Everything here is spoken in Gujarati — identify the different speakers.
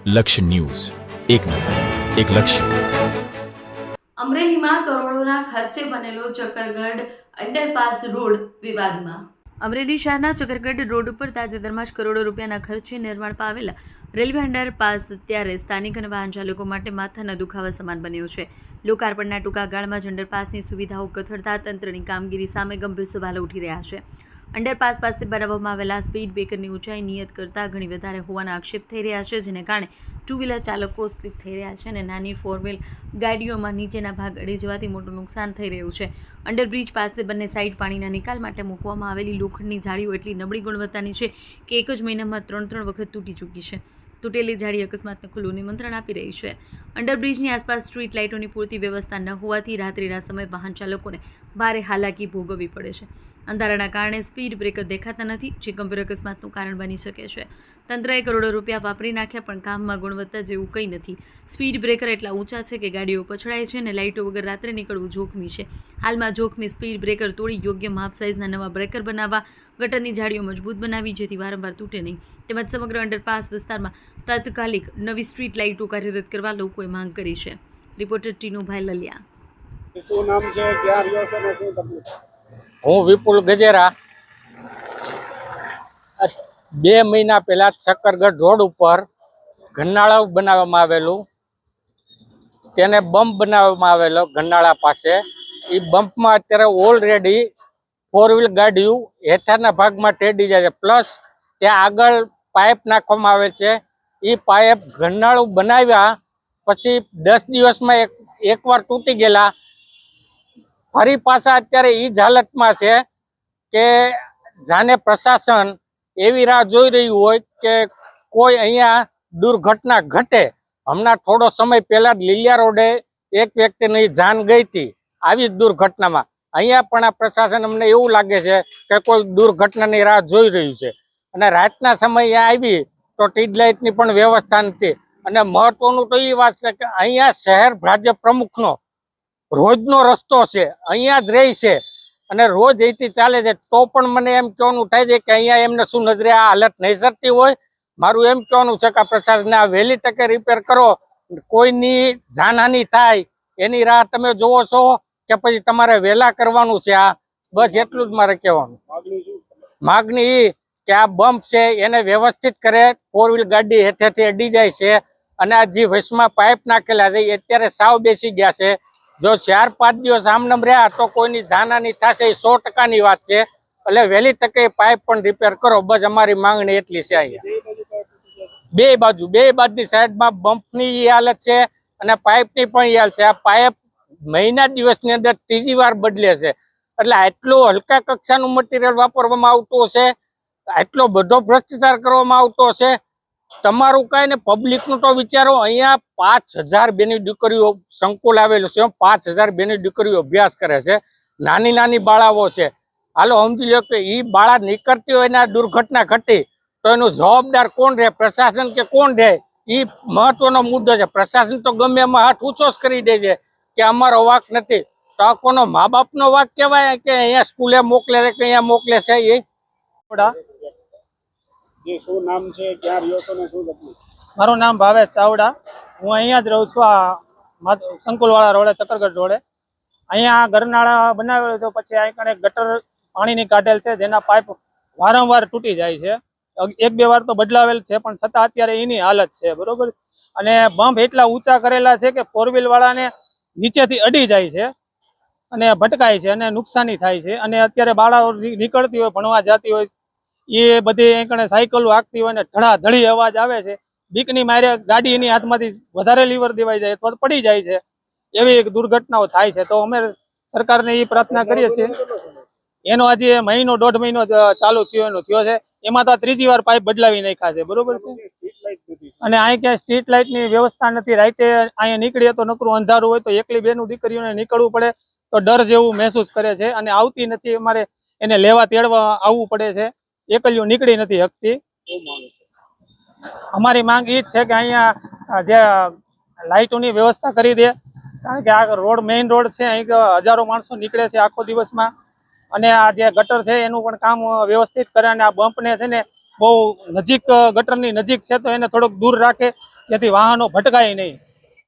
Speaker 1: લક્ષ્ય ન્યૂઝ, એક નજર, એક લક્ષ્ય.
Speaker 2: અમરેલીમાં કરોડોના ખર્ચે બનેલો ચક્કરગઢ અંડરપાસ રોડ વિવાદમાં. અમરેલી શહેરના ચક્કરગઢ રોડ ઉપર તાજેતરમાં જ કરોડો રૂપિયાના ખર્ચે નિર્માણ પામેલા રેલવે અંડરપાસ અત્યારે સ્થાનિક અને વાહન ચાલકો માટે માથાના દુખાવા સમાન બન્યો છે. લોકાર્પણના ટૂંકા ગાળામાં જ અંડરપાસની સુવિધાઓ કથળતા તંત્રની કામગીરી સામે ગંભીર સવાલો ઉઠી રહ્યા છે. અંડરપાસ પાસે બનાવવામાં આવેલા સ્પીડ બ્રેકરની ઊંચાઈ નિયત કરતાં ઘણી વધારે હોવાના આક્ષેપ થઈ રહ્યા છે, જેને કારણે ટુ વ્હીલર ચાલકો સ્લીપ થઈ રહ્યા છે અને નાની ફોર વ્હીલ ગાડીઓમાં નીચેના ભાગ અડી જવાથી મોટું નુકસાન થઈ રહ્યું છે. અંડરબ્રિજ પાસે બંને સાઈડ પાણીના નિકાલ માટે મૂકવામાં આવેલી લોખંડની જાળીઓ એટલી નબળી ગુણવત્તાની છે કે એક જ મહિનામાં 3 વખત તૂટી ચૂકી છે. તૂટેલી જાળી અકસ્માતને ખુલ્લું નિમંત્રણ આપી રહી છે. અંડરબ્રિજની આસપાસ સ્ટ્રીટ લાઇટોની પૂરતી વ્યવસ્થા ન હોવાથી રાત્રિના સમયે વાહન ચાલકોને ભારે હાલાકી ભોગવવી પડે છે. અંધારાના કારણે સ્પીડ બ્રેકર દેખાતા નથી, જે ગંભીર અકસ્માતનું કારણ બની શકે છે. તંત્રએ કરોડો રૂપિયા વાપરી નાખ્યા, પણ કામમાં ગુણવત્તા જેવું કંઈ નથી. સ્પીડ બ્રેકર એટલા ઊંચા છે કે ગાડીઓ પછડાય છે અને લાઇટો વગર રાત્રે નીકળવું જોખમી છે. હાલમાં જોખમી સ્પીડ બ્રેકર તોડી યોગ્ય માપ સાઇઝના નવા બ્રેકર બનાવવા, ગટરની જાળીઓ મજબૂત બનાવી જેથી વારંવાર તૂટે નહીં, તેમજ સમગ્ર અંડરપાસ વિસ્તારમાં તાત્કાલિક નવી સ્ટ્રીટ લાઇટો કાર્યરત કરવા લોકોએ માંગ કરી છે. રિપોર્ટર ટીનુભાઈ લલિયા.
Speaker 3: શું નામ છે, ક્યાં રહ્યો છો ને શું તકલીફ?
Speaker 4: હું વિપુલ ગજેરા. 2 મહિના પહેલા ચક્કરગઢ રોડ ઉપર ગરનાળા બનાવવામાં આવેલું, તેને બમ્પ બનાવવામાં આવેલો ગરનાળા પાસે. એ બમ્પમાં અત્યારે ઓલરેડી 4 વ્હીલ ગાડીઓ હેઠળના ભાગમાં ટેડી જાય છે, પ્લસ ત્યાં આગળ પાઇપ નાખવામાં આવે છે. એ પાઇપ ગરનાળું બનાવ્યા પછી 10 દિવસમાં એકવાર તૂટી ગયેલા, ફરી પાછા અત્યારે એ જ હાલતમાં છે કે જાણે પ્રશાસન એવી રાહ જોઈ રહ્યું હોય કે કોઈ અહીંયા દુર્ઘટના ઘટે. હમણાં થોડો સમય પહેલા જ લીલિયા રોડે એક વ્યક્તિની જાન ગઈ હતી આવી જ દુર્ઘટનામાં. અહીંયા પણ આ પ્રશાસન અમને એવું લાગે છે કે કોઈ દુર્ઘટનાની રાહ જોઈ રહ્યું છે. અને રાતના સમયે આવી તો ટીડ લાઇટની પણ વ્યવસ્થા નથી. અને મહત્વનું તો એ વાત છે કે અહીંયા શહેર ભાજપ પ્રમુખનો રોજનો રસ્તો છે, અહીંયા જ રહે છે અને રોજ અહીંથી ચાલે છે. તો પણ મને એમ કહેવાનું થાય છે કે અહીંયા એમને શું નજરે આ હાલત નહીં સરતી હોય. મારું એમ કહેવાનું છે કે આ પ્રશાસનને આ વહેલી તકે રિપેર કરો, કોઈની જાનહાનિ થાય એની રાહ તમે જોવો છો કે પછી તમારે વહેલા કરવાનું છે? આ બસ એટલું જ મારે કહેવાનું. માગણી એ કે આ બમ્પ છે એને વ્યવસ્થિત કરે. 4 વ્હીલ ગાડી હેઠેથી અડી જાય છે અને આ જે વચમાં પાઇપ નાખેલા છે એ અત્યારે સાવ બેસી ગયા છે. જો 4-5 દિવસ આમનામ રહ્યા તો કોઈની જાનહાની થશે, એ 100%ની વાત છે. એટલે વહેલી તકે પાઇપ પણ રિપેર કરો, બસ અમારી માંગણી એટલી છે. અહીંયા બે બાજુની સાઈડમાં બમ્પની એ હાલત છે અને પાઇપની પણ એ હાલત છે. આ પાઇપ મહિના દિવસની અંદર 3જી વાર બદલે છે. એટલે આટલું હલકા કક્ષાનું મટીરિયલ વાપરવામાં આવતું હશે, આટલો બધો ભ્રષ્ટાચાર કરવામાં આવતો હશે. તમારું કાંઈ ને પબ્લિકનું તો વિચારો. અહીંયા 5000 બેની દીકરીઓ સંકુલ આવેલું છે, 5000 બેની દીકરીઓ અભ્યાસ કરે છે, નાની બાળાઓ છે. હાલો સમજી લો કે એ બાળા નીકળતી હોય ને આ દુર્ઘટના ઘટી તો એનું જવાબદાર કોણ રહે? પ્રશાસન કે કોણ રહે? એ મહત્વનો મુદ્દો છે. પ્રશાસન તો ગમે એમાં હાથ ઊંચો જ કરી દે છે કે અમારો વાંક નથી. તો આ કોનો મા બાપનો વાંક કહેવાય કે અહીંયા સ્કૂલે મોકલે છે કે અહીંયા મોકલે છે? એ
Speaker 3: શું નામ છે, ક્યાં રહ્યો છો ને શું તકલીફ?
Speaker 5: મારું નામ ભાવેશ ચાવડા. હું અહીંયા જ રહું છું, આ સંકુલવાળા રોડે, ચક્કરગઢ રોડે. અહીંયા ગરનાળા બનાવેલો તો પછી અહીં કણે ગટર પાણીની કાઢેલ છે, જેના પાઇપ વારંવાર તૂટી જાય છે. 1-2 વાર તો બદલાવેલ છે, પણ છતાં અત્યારે એની હાલત છે, બરોબર. અને બમ્પ એટલા ઊંચા કરેલા છે કે 4 વ્હીલ વાળાને નીચેથી અડી જાય છે અને ભટકાય છે અને નુકસાની થાય છે. અને અત્યારે બાળાઓ નીકળતી હોય, ભણવા જતી હોય, એ બધી અહીં કણે સાયકલો હાંકતી હોય ને ધડાધડી અવાજ આવે છે. બીકની મારે ગાડી એની હાથમાંથી વધારે લીવર દેવાઈ જાય અથવા પડી જાય છે, એવી દુર્ઘટનાઓ થાય છે. તો અમે સરકારને એ પ્રાર્થના કરીએ છીએ. એનો આજે 1-1.5 મહિનો ચાલુ થયો છે. એમાં તો 3જી વાર પાઇપ બદલાવી નાખ્યા છે, બરોબર છે. અને અહીં ક્યાંય સ્ટ્રીટ લાઇટની વ્યવસ્થા નથી. રાતે અહીંયા નીકળીએ તો નકરું અંધારું હોય, તો એકલી બેનું દીકરીઓને નીકળવું પડે તો ડર જેવું મહેસૂસ કરે છે અને આવતી નથી. અમારે એને લેવા તેડવા આવવું પડે છે, એકલીઓ નીકળી નથી શકતી. અમારી માંગ એ જ છે કે અહીંયા જે લાઇટોની વ્યવસ્થા કરી દે, કારણ કે આ રોડ મેઇન રોડ છે, અહીં હજારો માણસો નીકળે છે આખો દિવસમાં. અને આ જે ગટર છે એનું પણ કામ વ્યવસ્થિત કરે અને આ બમ્પને છે ને બહુ નજીક, ગટરની નજીક છે તો એને થોડોક દૂર રાખે જેથી વાહનો ભટકાય નહીં